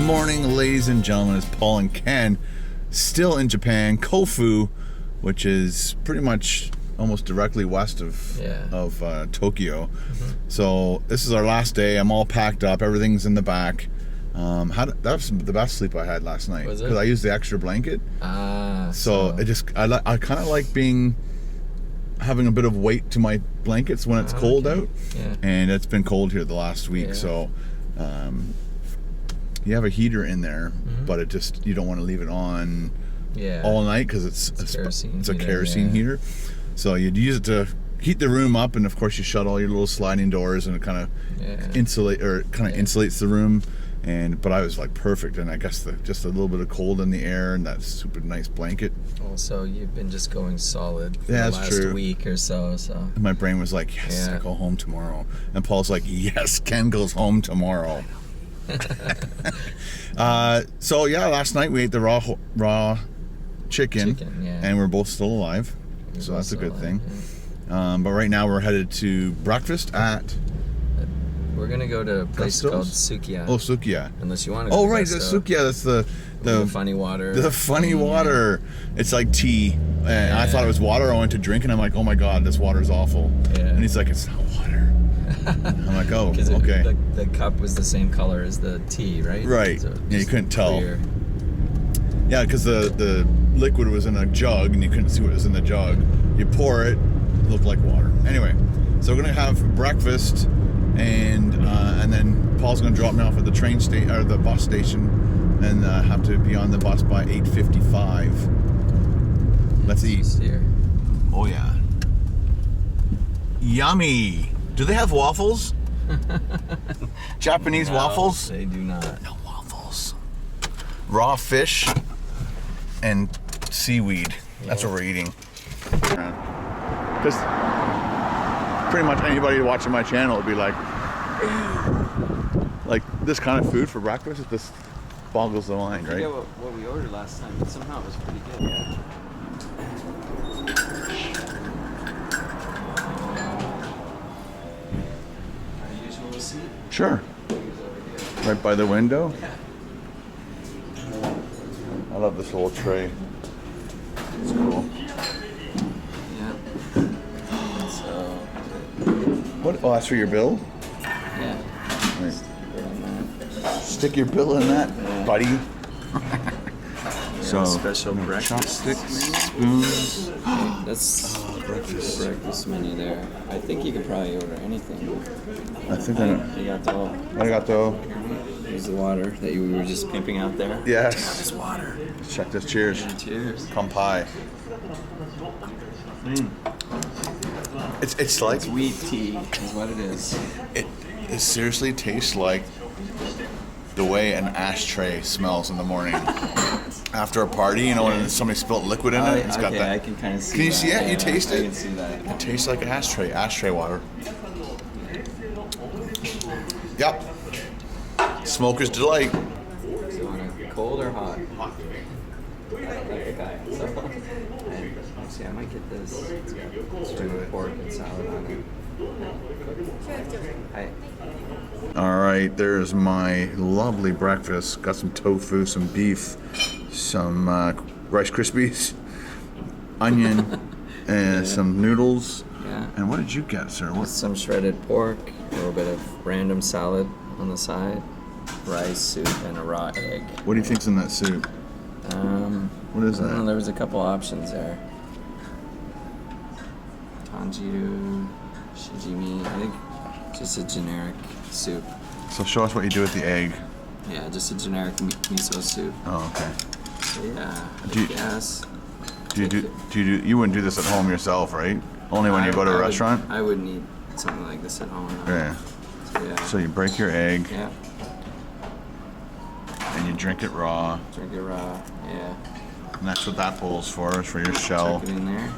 morning, ladies and gentlemen. It's Paul and Ken, still in Japan, Kofu, which is pretty much almost directly west of Tokyo. Mm-hmm. So this is our last day. I'm all packed up. Everything's in the back. That was the best sleep I had last night because I used the extra blanket. So I kind of like having a bit of weight to my blankets when it's cold out. Yeah. And it's been cold here the last week, so you have a heater in there, but you don't want to leave it on all night because it's a kerosene heater. So you'd use it to heat the room up, and of course you shut all your little sliding doors, and it kind of insulates the room. But I was like perfect, and I guess just a little bit of cold in the air and that super nice blanket. Also, you've been just going solid for the last week or so. And my brain was like, yes, I go home tomorrow. And Paul's like, yes, Ken goes home tomorrow. Last night we ate the raw chicken and we're both still alive. So that's a good thing. Yeah. But right now we're headed to breakfast at... We're gonna go to a place called Sukiya. Oh, Sukiya. Unless you want to go to Sukiya, that's the funny water. The funny water. It's like tea. And I thought it was water. I went to drink and I'm like, oh my God, this water's awful. Yeah. And he's like, it's not water. I'm like, oh, okay. The cup was the same color as the tea, right? Right. So you couldn't tell. Yeah, because the liquid was in a jug and you couldn't see what was in the jug. You pour it looked like water. Anyway, so we're gonna have breakfast. And then Paul's going to drop me off at the train station or the bus station, and have to be on the bus by 8:55. Let's eat. Oh yeah, yummy! Do they have waffles? Japanese waffles? They do not. No waffles. Raw fish and seaweed. That's what we're eating. Because pretty much anybody watching my channel would be like this kind of food for breakfast. It just boggles the mind, right? I forget what we ordered last time, but somehow it was pretty good. Yeah. Our usual seat? Sure. Right by the window. Yeah. I love this whole tray. It's cool. What? Oh, that's for your bill? Yeah. Right. Stick your bill in that, buddy. So special breakfast spoons. That's breakfast menu there. I think you could probably order anything. I think Arigato. Here's the water that you were just pimping out there. Yes. Check out this water. Check this. Cheers. Yeah, cheers. Kampai. It's like wheat tea is what it is. It seriously tastes like the way an ashtray smells in the morning after a party. When somebody spilled liquid in it. It's got that. I can kind of see. Can you see it? You taste it? I can see that. It tastes like ashtray water. Yep. Smoker's delight. So you want it cold or hot? Hot. Okay. So, see, I might get this. It's got stewed pork and salad on it. Hi. All right, there's my lovely breakfast. Got some tofu, some beef, some Rice Krispies, onion, and some noodles. Yeah. And what did you get, sir? Some shredded pork, a little bit of random salad on the side, rice, soup, and a raw egg. What do you think's in that soup? What is that? I don't know, there was a couple options there. Tanjiru, shijimi, I think just a generic soup. So show us what you do with the egg. Yeah, just a generic miso soup. Oh, okay. So yeah, you wouldn't do this at home yourself, right? Only when you go to a restaurant? I wouldn't eat something like this at home. Yeah. So you break your egg. Yeah. And you drink it raw. Drink it raw, yeah. And that's what that bowl's for, is for your shell. Chuck it in there.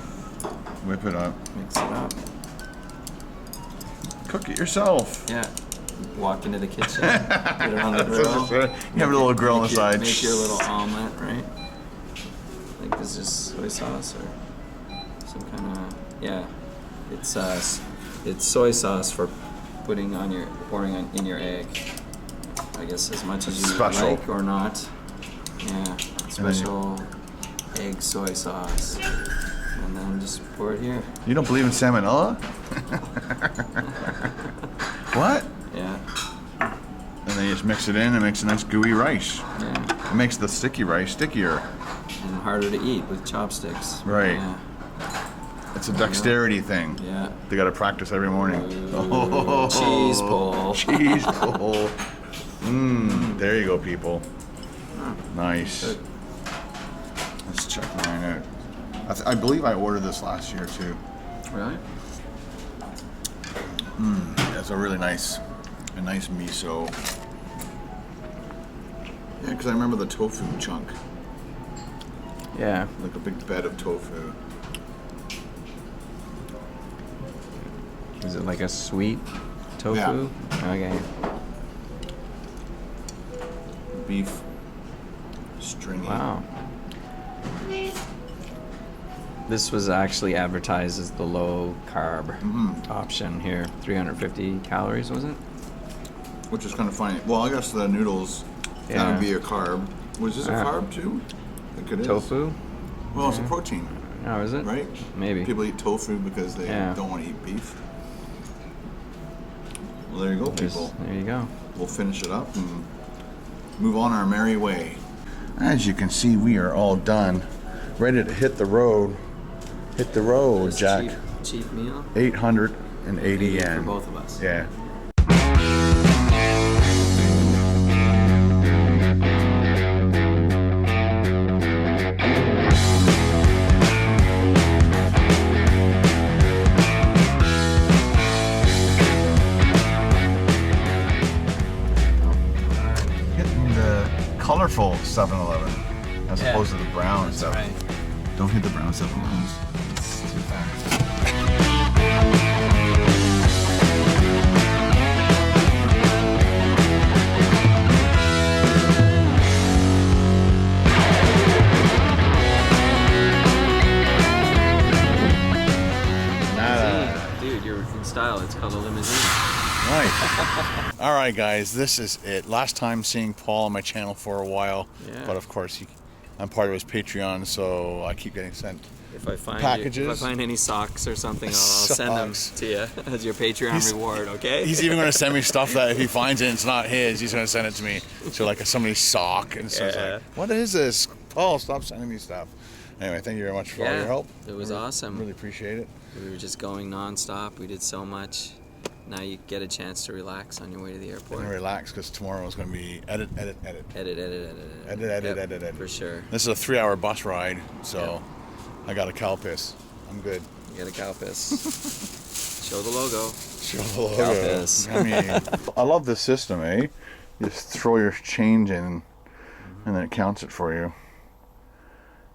Whip it up. Mix it up. Cook it yourself. Yeah. Walk into the kitchen, put it on the grill. You have a little grill on the side. Make your little omelet, right? Like this is soy sauce or some kind of, It's soy sauce for pouring in your egg. I guess as much as you Special. like or not. Yeah, special egg soy sauce. And then just pour it here. You don't believe in salmonella? What? Yeah. And then you just mix it in and it makes a nice gooey rice. Yeah. It makes the sticky rice stickier. And harder to eat with chopsticks. Right. Yeah. It's a dexterity thing. Yeah. They got to practice every morning. Ooh, cheese pull. Cheese pull. There you go, people. Nice. Good. Let's check mine out. I believe I ordered this last year too. Really? That's a nice miso. Yeah, because I remember the tofu chunk. Yeah. Like a big bed of tofu. Is it like a sweet tofu? Yeah. Okay. Beef. Stringy. Wow. This was actually advertised as the low carb option here. 350 calories, was it? Which is kind of funny. Well, I guess the noodles kind of be a carb. Was this a carb too? I think it is. Tofu? Well, it's a protein, Oh, is it? right? Maybe. People eat tofu because they don't want to eat beef. Well, there you go, people. There you go. We'll finish it up and move on our merry way. As you can see, we are all done. Ready to hit the road. Hit the road, It's Jack. Cheap meal. 880 yen. For both of us. Yeah. Hitting the colorful 7-Eleven as opposed to the brown stuff. Right. Don't hit the brown 7-Elevens. It's too fast. Dude, you're in style. It's called a limousine. Nice. All right, guys, this is it. Last time seeing Paul on my channel for a while, but of course, I'm part of his Patreon, so I keep getting sent If I find packages. if I find any socks or something, I'll send them to you as your Patreon reward. Okay? He's even going to send me stuff that if he finds it and it's not his, he's going to send it to me. So like somebody's sock, and so it's like, what is this? Paul, stop sending me stuff. Anyway, thank you very much for all your help. It was awesome. Really appreciate it. We were just going non-stop. We did so much. Now you get a chance to relax on your way to the airport. I'm going to relax because tomorrow is going to be edit. Edit. For sure. This is a 3-hour bus ride, so I got a cow piss. I'm good. You get a cow piss. Show the logo. Show the logo. Cow piss. I mean, I love this system, eh? You just throw your change in, and then it counts it for you.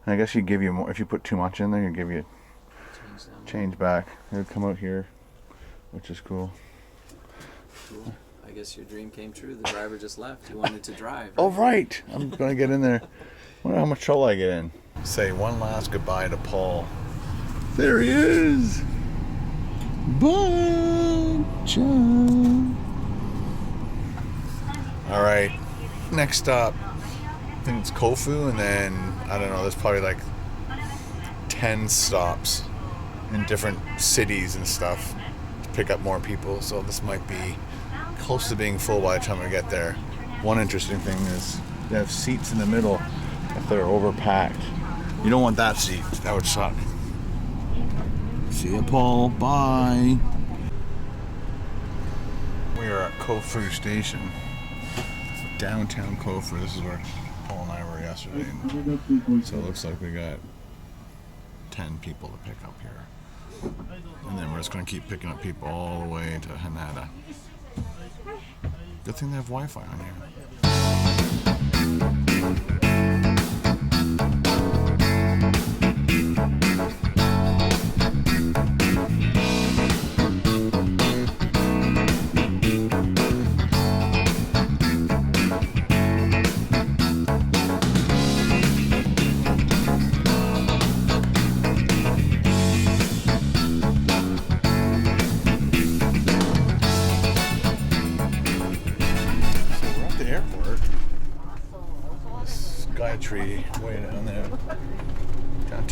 And I guess you give you more if you put too much in there. You give you change back. It would come out here, which is cool. Cool. I guess your dream came true. The driver just left. You wanted to drive. Right? Oh right, I'm gonna get in there. Wonder how much trouble I get in. Say one last goodbye to Paul. There he is. Bye, John. All right, next stop. I think it's Kofu, and then I don't know. There's probably like 10 stops in different cities and stuff to pick up more people. So this might be close to being full by the time I get there. One interesting thing is they have seats in the middle if they're overpacked. You don't want that seat. That would suck. See ya, Paul. Bye. We are at Kofu Station. Downtown Kofu. This is where Paul and I were yesterday. So it looks like we got 10 people to pick up here. And then we're just going to keep picking up people all the way to Hanada. Good thing they have Wi-Fi on here.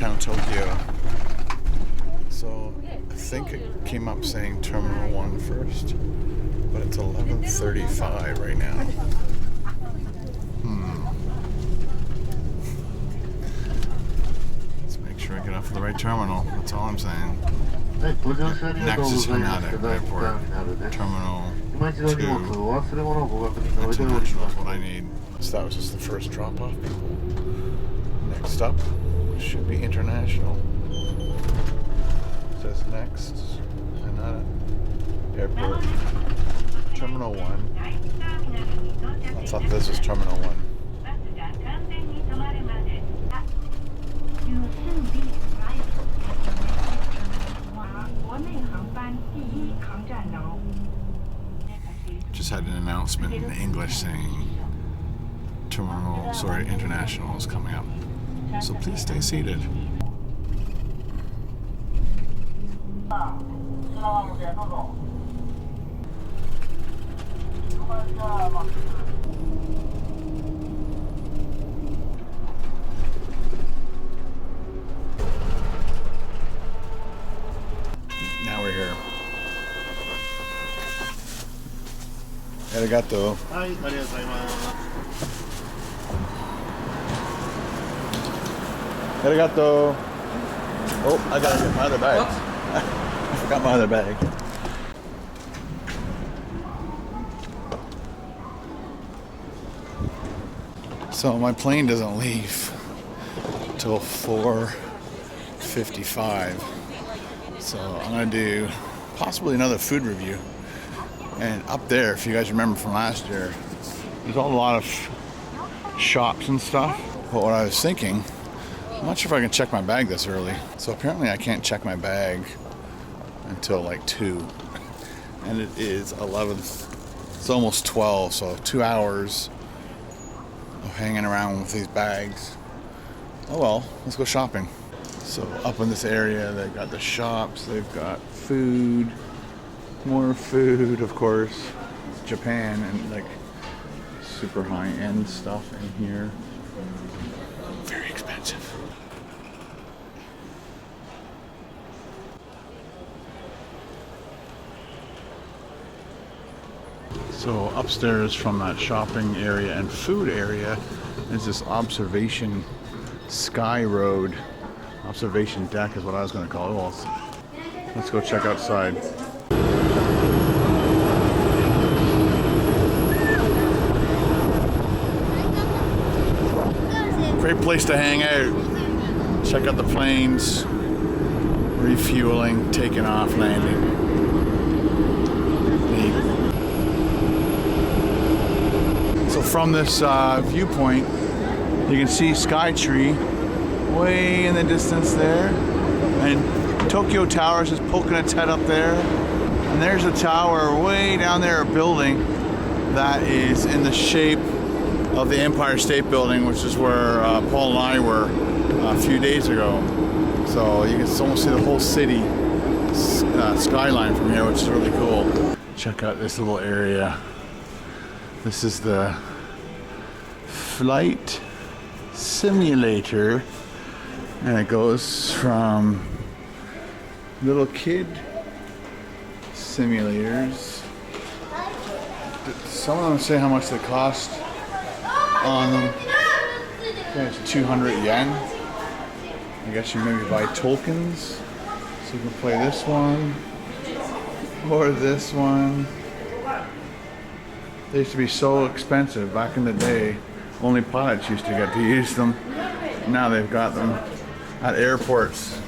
downtown Tokyo. So I think it came up saying Terminal 1 first, but it's 11:35 right now. Let's make sure I get off of the right terminal. That's all I'm saying. Next is Hanada Airport. Terminal 2. International is what I need. So that was just the first drop off, people. Next up should be international. It says next Hanada Airport. Terminal 1. I thought this was Terminal 1. Just had an announcement in English saying international is coming up. So please stay seated. Now we're here. Arigato. Arigato. Oh, I gotta get my other bag. I forgot my other bag. So my plane doesn't leave till 4:55. So I'm gonna do possibly another food review. And up there, if you guys remember from last year, there's a lot of shops and stuff. But what I was thinking, I'm not sure if I can check my bag this early. So apparently I can't check my bag until like 2. And it is 11. It's almost 12, so 2 hours of hanging around with these bags. Oh well, let's go shopping. So up in this area, they've got the shops, they've got food, more food, of course. Japan, and like super high-end stuff in here. Very expensive. So upstairs from that shopping area and food area is this observation sky road. Observation deck is what I was going to call it. Well, let's go check outside. Great place to hang out. Check out the planes, refueling, taking off, landing. Neat. So from this viewpoint, you can see Skytree way in the distance there, and Tokyo Tower is just poking its head up there, and there's a tower way down there, a building that is in the shape of the Empire State Building, which is where Paul and I were a few days ago. So you can almost see the whole city skyline from here, which is really cool. Check out this little area. This is the flight simulator, and it goes from little kid simulators. Some of them say how much they cost on them. It's 200 yen. I guess you maybe buy tokens, so you can play this one or this one. They used to be so expensive back in the day. Only pilots used to get to use them. Now they've got them at airports.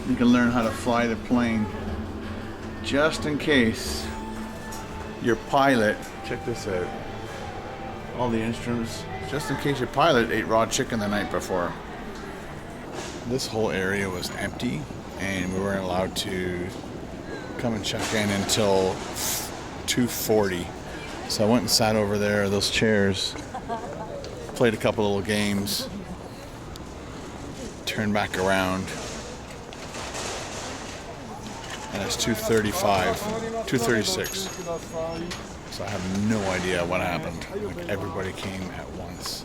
You can learn how to fly the plane. Just in case your pilot, check this out, all the instruments, just in case your pilot ate raw chicken the night before. This whole area was empty, and we weren't allowed to come and check in until 2:40. So I went and sat over there, those chairs, played a couple little games, turned back around, and it's 2:36. So I have no idea what happened. Like, everybody came at once.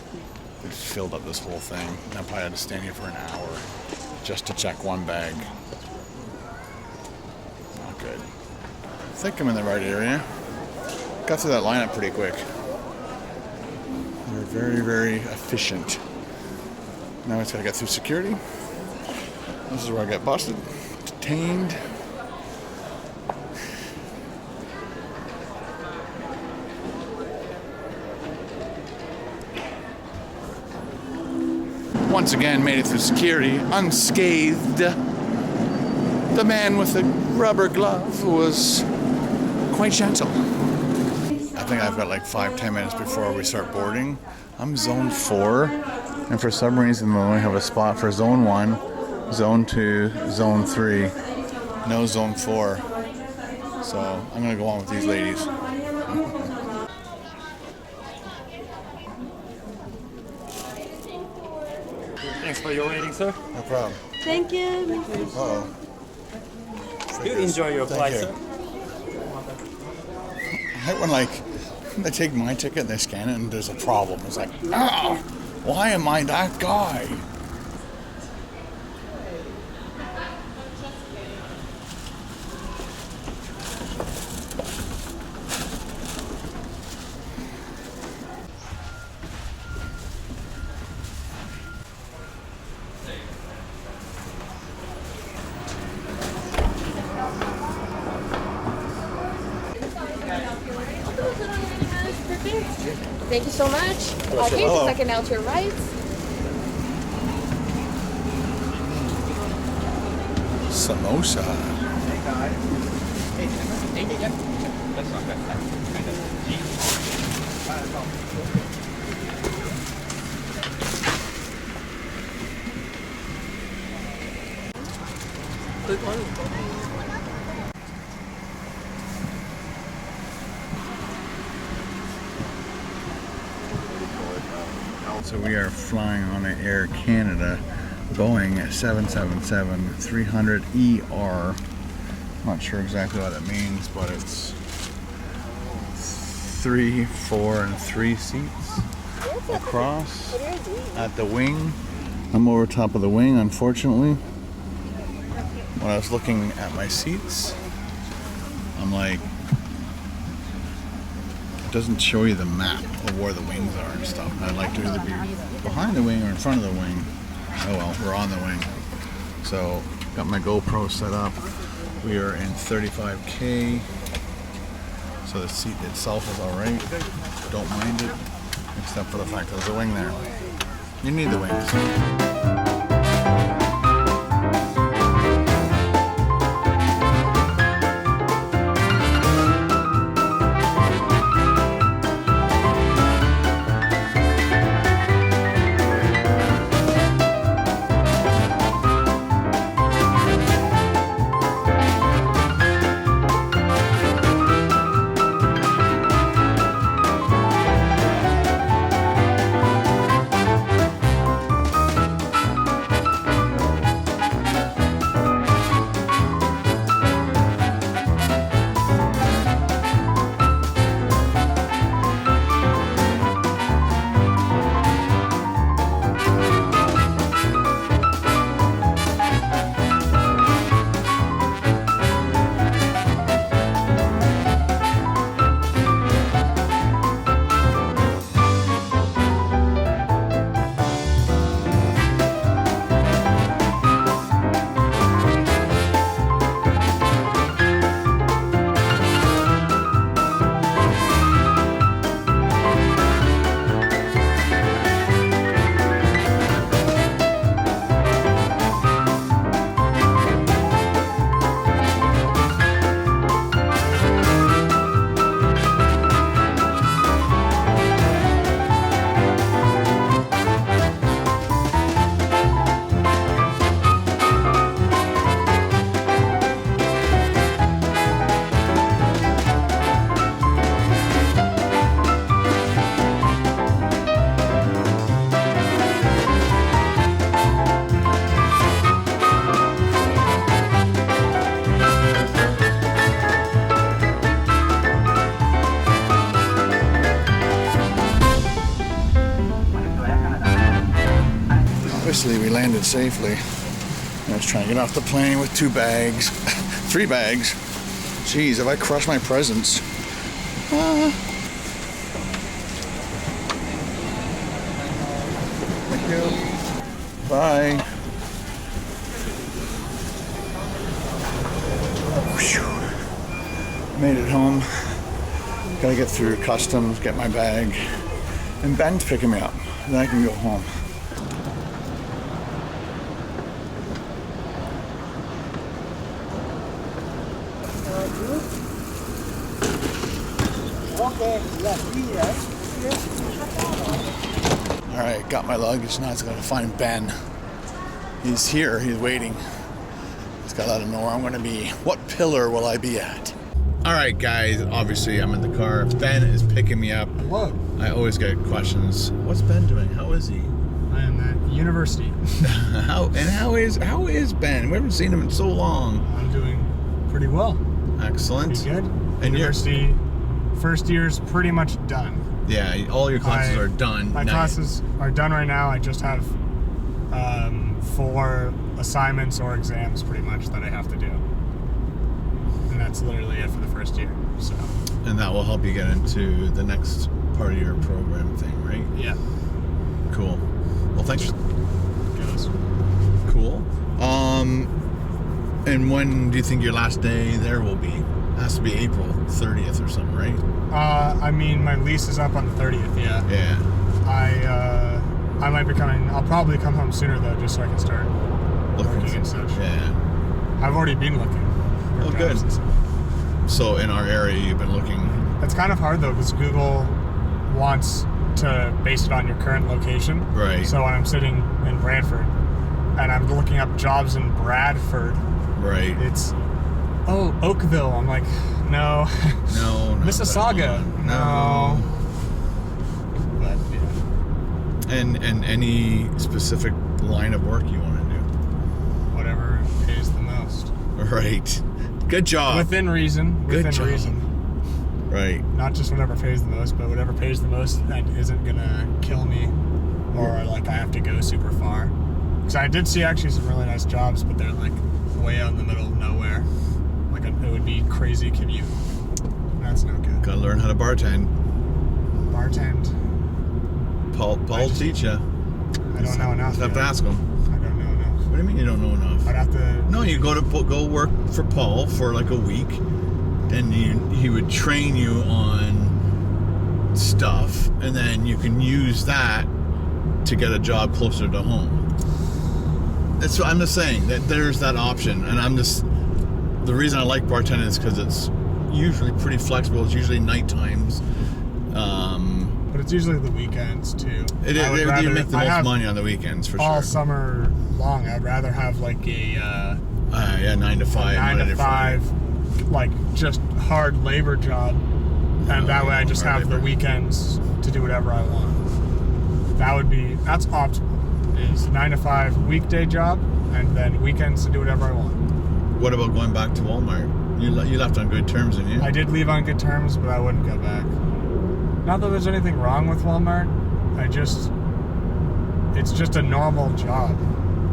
It filled up this whole thing. And I probably had to stand here for an hour. just to check one bag. Not good. I think I'm in the right area. Got through that lineup pretty quick. They're very, very efficient. Now I just gotta get through security. This is where I get busted, detained. Once again, made it through security unscathed. The man with the rubber glove was quite gentle. I think I've got like 5-10 minutes before we start boarding. I'm zone 4, and for some reason they only have a spot for zone 1, zone 2, zone 3, no zone 4. So I'm gonna go on with these ladies. Thanks for your waiting, sir. No problem. Thank you. Uh-oh. You enjoy your flight, sir. I hate when like they take my ticket and they scan it and there's a problem. It's like, ah, why am I that guy? Thank you so much. Okay, Hello. just second out to your right. Samosa. Good one. So we are flying on an Air Canada Boeing 777-300ER. Not sure exactly what it means, but it's 3, 4, and 3 seats across at the wing. I'm over top of the wing, unfortunately. When I was looking at my seats, I'm like, it doesn't show you the map of where the wings are and stuff. I'd like to either be behind the wing or in front of the wing. Oh well, we're on the wing. So, got my GoPro set up. We are in 35K. So the seat itself is alright. Don't mind it, except for the fact that there's a wing there. You need the wings. Obviously we landed safely. I was trying to get off the plane with 2 bags. 3 bags. Jeez, have I crushed my presents? Thank you. Bye. Whew. Made it home. Gotta get through customs, get my bag. And Ben's picking me up. Then I can go home. Alright, got my luggage. Now it's gotta find Ben. He's here, he's waiting. Just gotta let him know where I'm gonna be. What pillar will I be at? Alright guys, obviously I'm in the car. Ben is picking me up. Hello. I always get questions. What's Ben doing? How is he? I am at university. How is Ben? We haven't seen him in so long. I'm doing pretty well. Excellent. Pretty good. And University first year's pretty much done. Yeah, all your classes are done. My classes are done right now. I just have 4 assignments or exams pretty much that I have to do. And that's literally it for the first year. So. And that will help you get into the next part of your program thing, right? Yeah. Cool. Well, thanks. Goes. Cool. And when do you think your last day there will be? It has to be April 30th or something, right? I mean, my lease is up on the 30th, yeah. Yeah. I might be coming. I'll probably come home sooner though, just so I can start working and such. Yeah. I've already been looking. Oh, good. So in our area, you've been looking. It's kind of hard though, because Google wants to base it on your current location. Right. So when I'm sitting in Brantford and I'm looking up jobs in Bradford, right, it's Oakville. I'm like, no. No. Mississauga. No. But yeah. And any specific line of work you want to do? Whatever pays the most. Right. Good job. Within reason. Good Within job. reason. Right. Not just whatever pays the most, but whatever pays the most that isn't gonna kill me, or like I have to go super far. Because I did see actually some really nice jobs, but they're like way out in the middle of nowhere. Like it would be crazy commute. That's no good. Gotta learn how to bartend. Bartend. Paul teach you. I don't know enough. You have to yet. ask him. I don't know enough. What do you mean you don't know enough? I'd have to. No, you go work for Paul for like a week, and he would train you on stuff, and then you can use that to get a job closer to home. That's what I'm just saying, that there's that option, and the reason I like bartending is because it's usually pretty flexible. It's usually night times. But it's usually the weekends too. You make the most money on the weekends for all sure. summer long. I'd rather have like a 9 to 5. 9 to 5, like just hard labor job, and that way I just have the weekends to do whatever I want. That's optimal. Is 9 to 5 weekday job, and then weekends to do whatever I want. What about going back to Walmart? You left on good terms, didn't you? I did leave on good terms, but I wouldn't go back. Not that there's anything wrong with Walmart. It's just a normal job.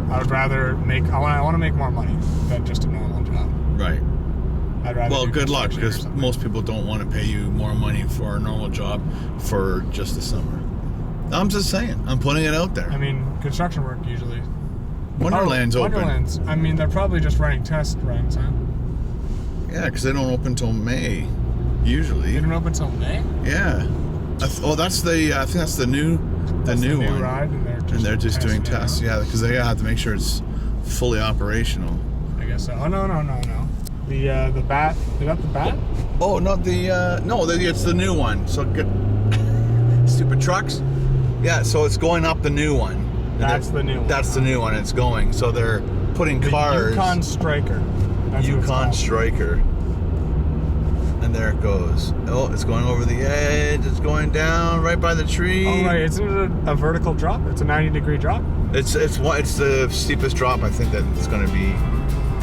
I would rather I want to make more money than just a normal job. Right. I'd rather. Well, do good luck, construction or because something. most people don't want to pay you more money for a normal job for just the summer. I'm just saying. I'm putting it out there. I mean, construction work usually. Wonderland's open. Wonderland's. I mean, they're probably just running test runs, huh? Yeah, because they don't open till May, usually. They don't open until May? Yeah. That's the. I think that's the new new one. Ride, and they're just doing tests. Yeah, because they have to make sure it's fully operational. I guess so. Oh no. The bat. Is that the bat? Oh no, it's the new one. So good. Stupid trucks. Yeah, so it's going up the new one. That's the new one. That's the new one. It's going. So they're putting cars. Yukon Striker. Yukon Striker. And there it goes. Oh, it's going over the edge. It's going down right by the tree. Oh right, isn't it a vertical drop? It's a 90-degree drop. It's the steepest drop I think that it's going to be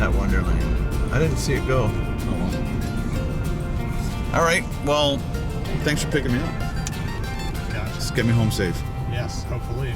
at Wonderland. I didn't see it go. Oh well. All right. Well, thanks for picking me up. Gotcha. Just get me home safe. Yes, hopefully.